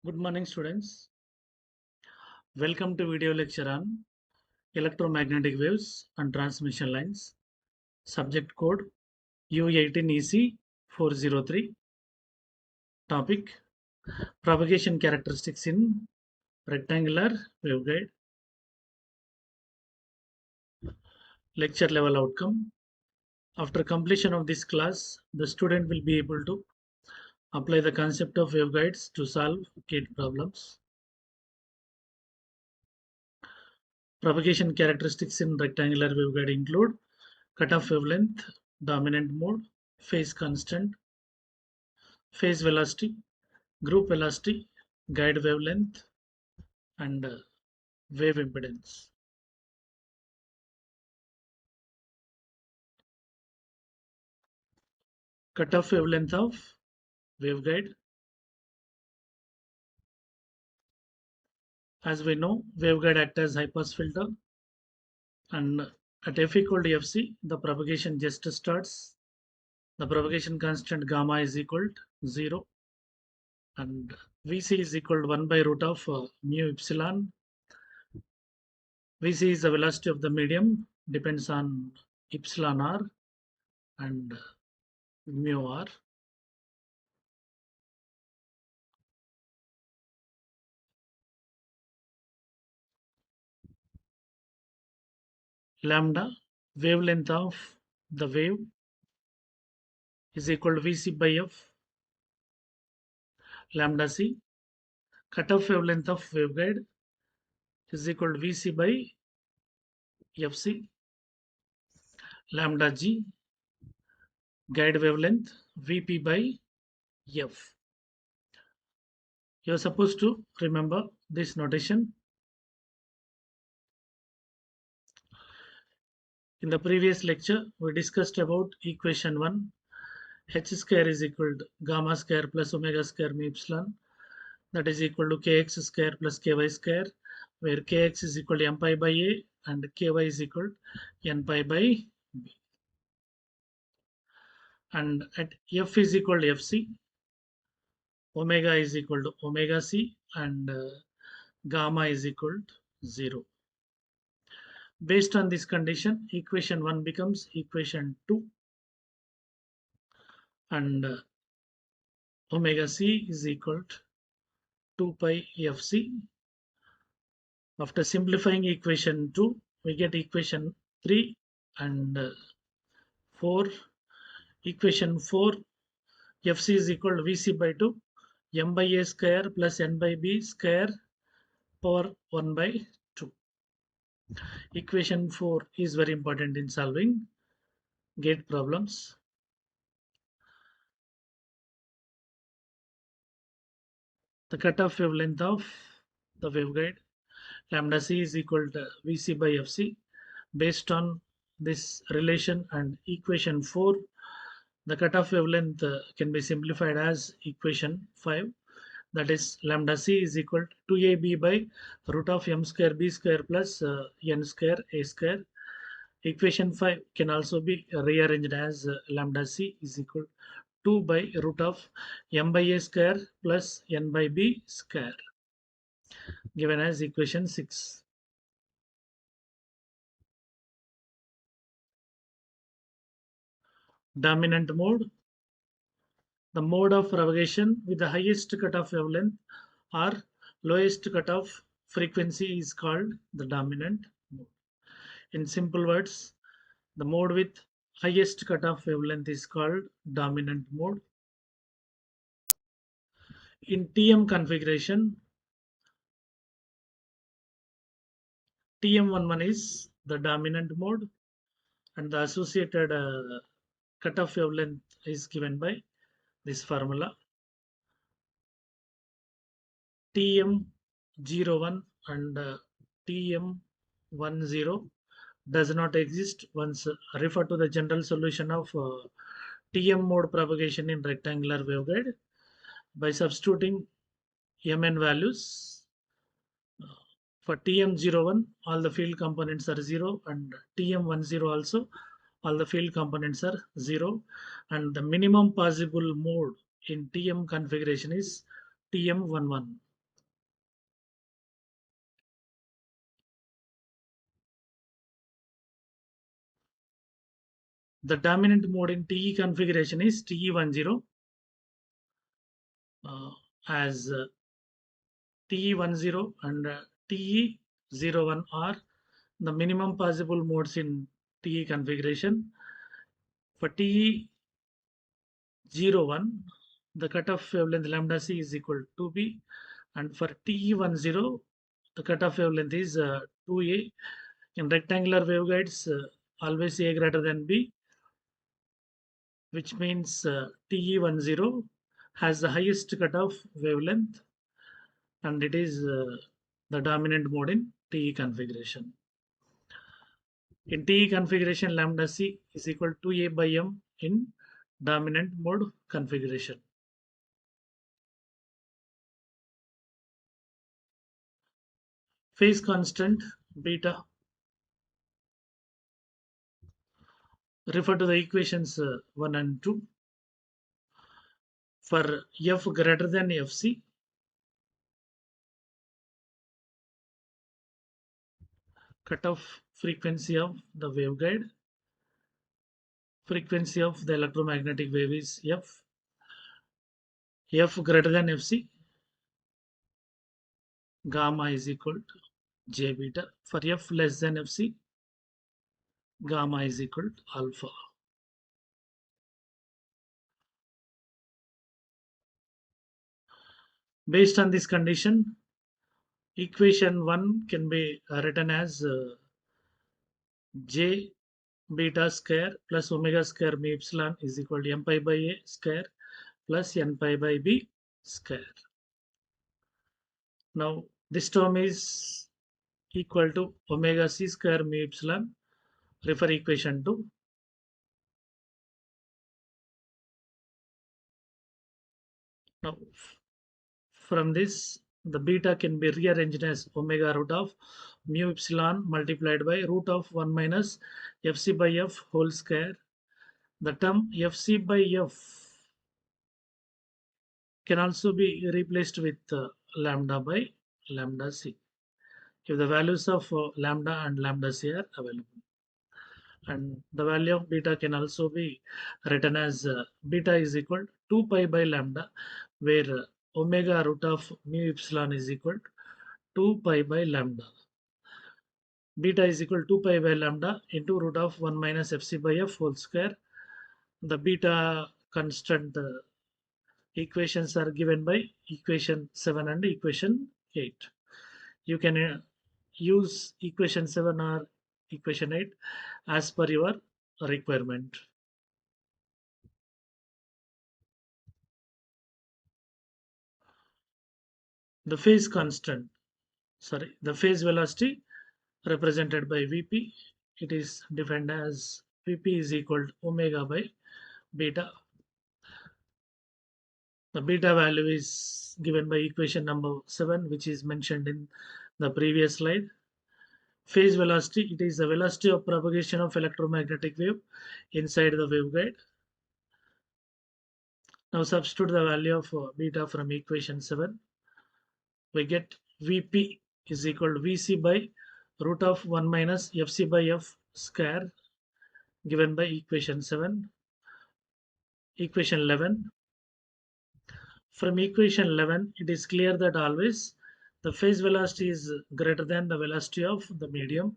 Good morning, students. Welcome to video lecture on electromagnetic waves and transmission lines. Subject code U18EC403. Topic: propagation characteristics in rectangular waveguide. Lecture level outcome. After completion of this class, the student will be able to apply the concept of waveguides to solve gate problems. Propagation characteristics in rectangular waveguide include cutoff wavelength, dominant mode, phase constant, phase velocity, group velocity, guide wavelength, and wave impedance. Cutoff wavelength of waveguide. As we know, waveguide acts as high pass filter, and at f equal to fc, the propagation just starts. The propagation constant gamma is equal to 0, and Vc is equal to 1 by root of mu epsilon. Vc is the velocity of the medium, depends on epsilon r and mu r. Lambda, wavelength of the wave, is equal to Vc by f. Lambda c, cutoff wavelength of waveguide, is equal to Vc by fc. Lambda g, guide wavelength, Vp by f. You are supposed to remember this notation. In the previous lecture, we discussed about equation 1. H square is equal to gamma square plus omega square mu epsilon, that is equal to kx square plus ky square, where kx is equal to m pi by a and ky is equal to n pi by b. And at f is equal to fc, omega is equal to omega c, and gamma is equal to 0. Based on this condition, equation 1 becomes equation 2, and omega c is equal to 2 pi fc. After simplifying equation 2, we get equation 3 and 4. Equation 4, fc is equal to vc by 2, m by a square plus n by b square power 1 by 2. Equation 4 is very important in solving gate problems. The cutoff wavelength of the waveguide, lambda c is equal to vc by fc. Based on this relation and equation 4, the cutoff wavelength can be simplified as equation 5, that is lambda c is equal to 2ab by root of m square b square plus n square a square. Equation 5 can also be rearranged as lambda c is equal to 2 by root of m by a square plus n by b square, given as equation 6. Dominant mode, the mode of propagation with the highest cutoff wavelength or lowest cutoff frequency is called the dominant mode. In simple words, the mode with highest cutoff wavelength is called dominant mode. In TM configuration, TM11 is the dominant mode, and the associated cutoff wavelength is given by this formula. TM01 and TM10 does not exist once refer to the general solution of TM mode propagation in rectangular waveguide by substituting Mn values. For TM01, all the field components are 0, and TM10 also, all the field components are 0, and the minimum possible mode in TM configuration is TM11. The dominant mode in TE configuration is TE10, as TE10 and TE01 are the minimum possible modes in TE configuration. For TE01, the cutoff wavelength lambda c is equal to 2b, and for TE10, the cutoff wavelength is 2a. In rectangular waveguides, always a greater than b, which means TE10 has the highest cutoff wavelength, and it is the dominant mode in TE configuration. In TE configuration, lambda c is equal to a by m in dominant mode configuration. Phase constant beta, refer to the equations 1 and 2. For f greater than fc, cutoff frequency of the waveguide, frequency of the electromagnetic wave is f. F greater than fc, gamma is equal to j beta. For f less than fc, gamma is equal to alpha. Based on this condition, equation 1 can be written as j beta square plus omega square mu epsilon is equal to m pi by a square plus n pi by b square. Now this term is equal to omega c square mu epsilon. Refer equation 2. Now from this, the beta can be rearranged as omega root of mu epsilon multiplied by root of 1 minus fc by f whole square. The term fc by f can also be replaced with lambda by lambda c if the values of lambda and lambda c are available. And the value of beta can also be written as beta is equal to 2 pi by lambda, where omega root of mu epsilon is equal to 2 pi by lambda. Beta is equal to 2 pi by lambda into root of 1 minus fc by f whole square. The beta constant equations are given by equation 7 and equation 8. You can use equation 7 or equation 8 as per your requirement. The phase constant, the phase velocity represented by Vp, it is defined as Vp is equal to omega by beta. The beta value is given by equation number 7, which is mentioned in the previous slide. Phase velocity, it is the velocity of propagation of electromagnetic wave inside the waveguide. Now substitute the value of beta from equation 7. We get Vp is equal to Vc by root of 1 minus Fc by f square, given by equation 7. Equation 11. From equation 11, it is clear that always the phase velocity is greater than the velocity of the medium.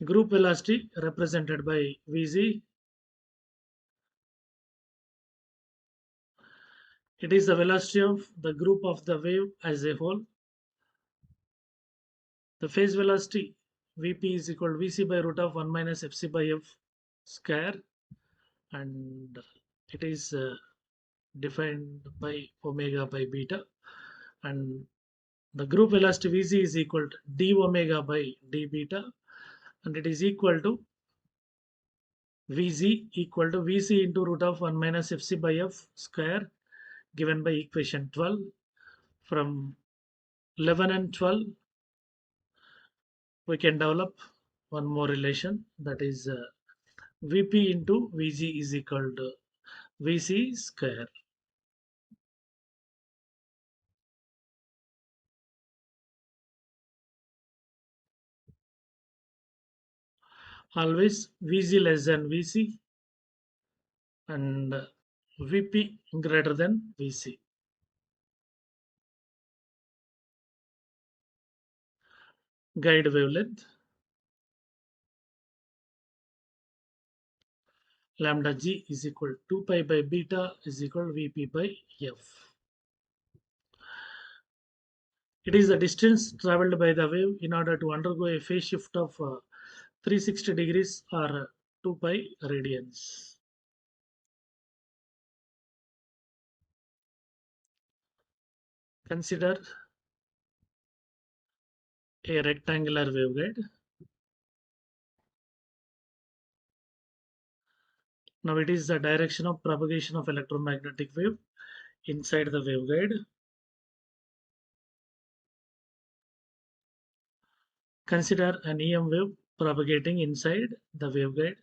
Group velocity represented by Vz. It is the velocity of the group of the wave as a whole. The phase velocity Vp is equal to Vc by root of 1 minus Fc by f square, and it is defined by omega by beta, and the group velocity Vz is equal to d omega by d beta, and it is equal to Vz equal to Vc into root of 1 minus Fc by f square, given by equation 12. From 11 and 12, we can develop one more relation, that is Vp into Vg is equal to Vc square. Always VG less than VC and VP greater than VC. Guide wavelength lambda g is equal to 2 pi by beta is equal to Vp by F. It is the distance traveled by the wave in order to undergo a phase shift of 360 degrees or 2 pi radians. Consider a rectangular waveguide. Now it is the direction of propagation of electromagnetic wave inside the waveguide. Consider an EM wave propagating inside the waveguide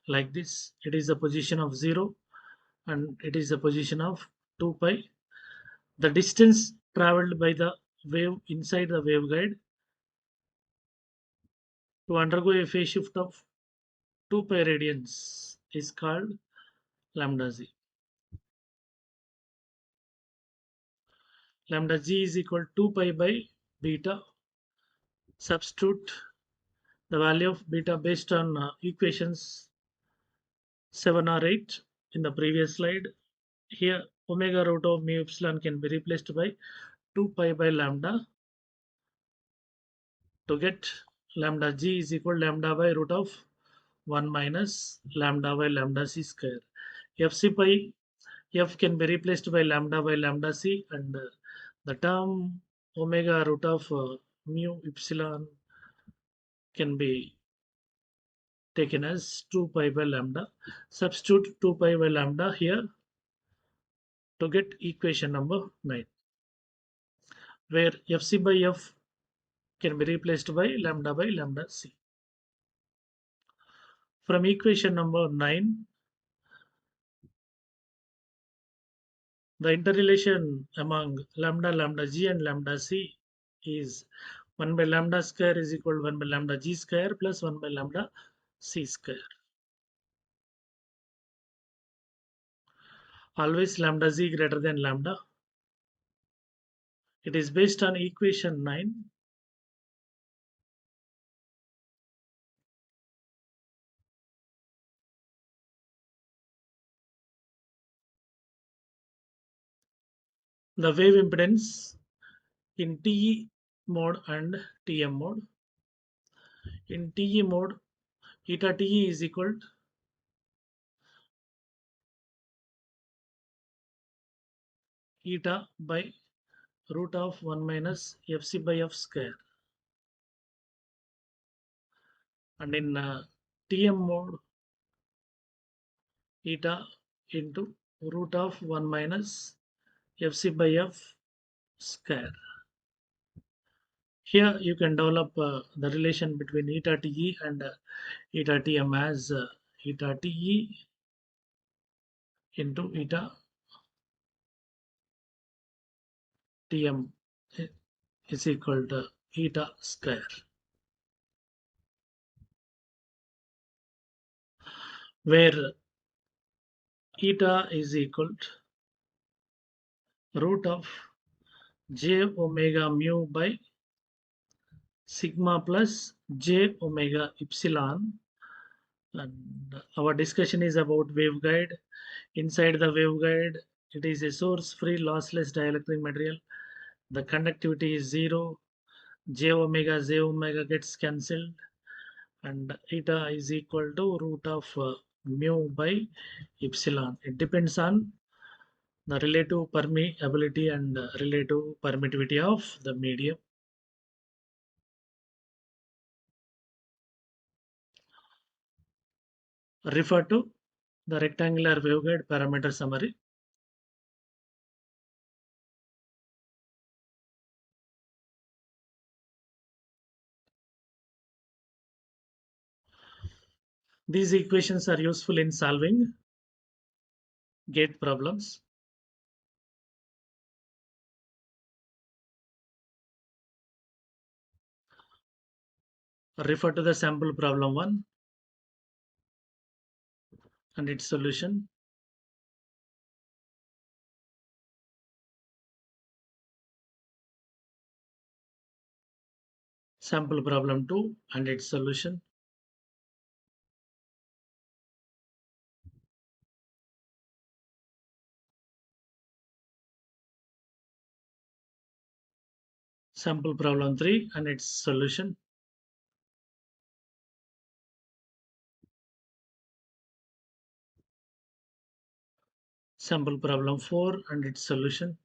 like this. It is the position of 0 and it is the position of 2 pi. The distance traveled by the wave inside the waveguide to undergo a phase shift of 2 pi radians is called lambda z. Lambda g is equal to 2 pi by beta. Substitute the value of beta based on equations 7 or 8 in the previous slide. Here, omega root of mu epsilon can be replaced by 2 pi by lambda to get lambda g is equal to lambda by root of 1 minus lambda by lambda c square. Fc pi f can be replaced by lambda c and the term omega root of mu epsilon can be taken as 2 pi by lambda. Substitute 2 pi by lambda here to get equation number 9, where Fc by F can be replaced by lambda C. From equation number 9, the interrelation among lambda G and lambda C is 1 by lambda square is equal to 1 by lambda G square plus 1 by lambda C square. Always lambda Z greater than lambda. It is based on equation 9. The wave impedance in TE mode and TM mode. In TE mode, eta TE is equal to eta by root of 1 minus Fc by F square. And in TM mode, eta into root of 1 minus Fc by F square. Here you can develop the relation between eta TE and eta TM as eta TE into eta TM is equal to eta square, where eta is equal to root of j omega mu by sigma plus j omega epsilon. And our discussion is about waveguide. Inside the waveguide, it is a source-free lossless dielectric material. The conductivity is 0. J omega gets cancelled, and eta is equal to root of mu by epsilon. It depends on the relative permeability and relative permittivity of the medium. Refer to the rectangular waveguide parameter summary. These equations are useful in solving gate problems. Refer to the sample problem 1. and its solution. Sample problem 2 and its solution. Sample problem 3 and its solution. Sample problem 4 and its solution.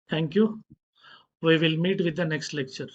Thank you. We will meet with the next lecture.